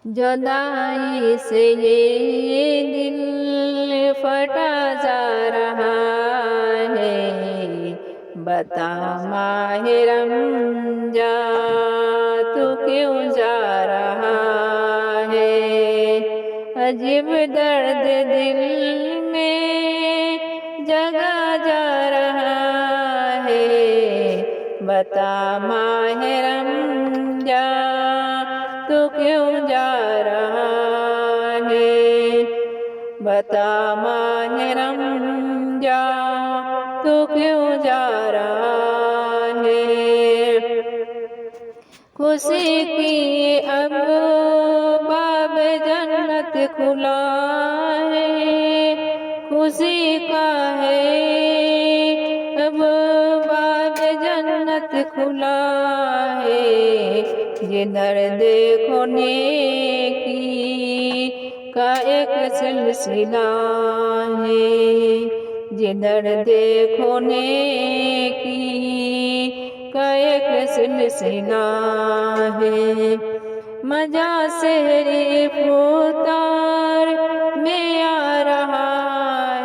जुदाई से ये दिल फटा जा रहा है। बता माह रमज़ान तू क्यों जा रहा है। अजीब दर्द दिल में जगा जा रहा है। बता माह रमज़ान तू क्यों जा रहा है। बता माह रमज़ान तू क्यों जा रहा है। खुशी की अब बाब जन्नत खुला है। खुशी का है अब बाब जन्नत खुला है। जिधर देखो नेकी का एक सिलसिला है। जिधर देखो नेकी का एक सिलसिला है। मजा सहरी पुतार में आ रहा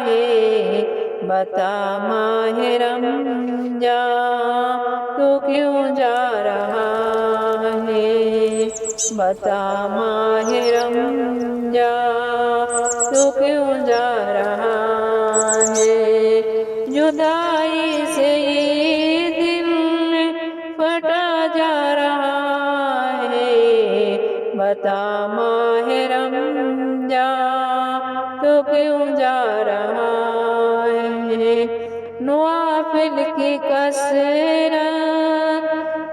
है। बता माह रमज़ान तू क्यों जा रहा है। बता माह रमज़ान तू क्यों जा रहा है। जुदाई से ये दिल फटा जा रहा है। बता माह रमज़ान तू क्यों जा रहा है। नवाफिल की कसरत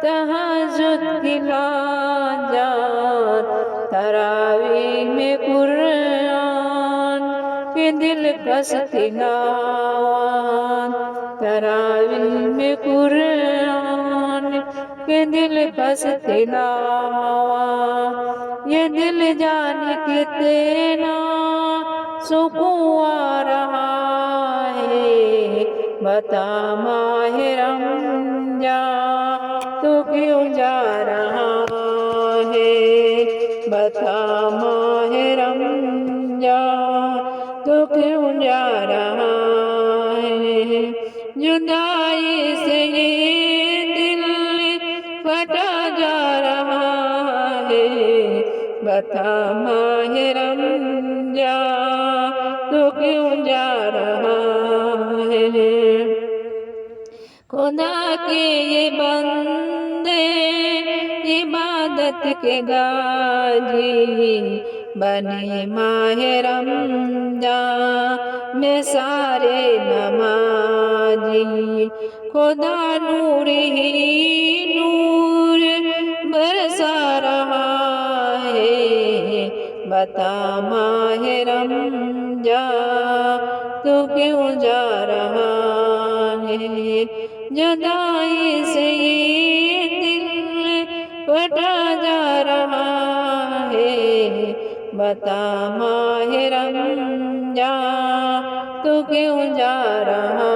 तहज्जुद की लाजत तरावीह में कुरान के दिलकश तिलावत। तरावीह में कुरान के दिलकश तिलावत। ये दिल जाने कितना सुकून आ रहा है। बता माह रमज़ान तू क्यों जा रहा है। बता माह रमज़ान तू क्यों जा रहा है। जुदाई से ये दिल फटा जा रहा है। बता माह रमज़ान तू क्यों जा रहा है। खुदा के ये बंदे इबादत के गाजी बने माह रमज़ान में सारे नमाजी। खुदा नूर ही नूर बरसा रहा है। बता माह रमज़ान तू क्यों जा रहा है। जुदाई से ये दिल फटा जा रहा है। बता माह रमज़ान तू क्यों जा रहा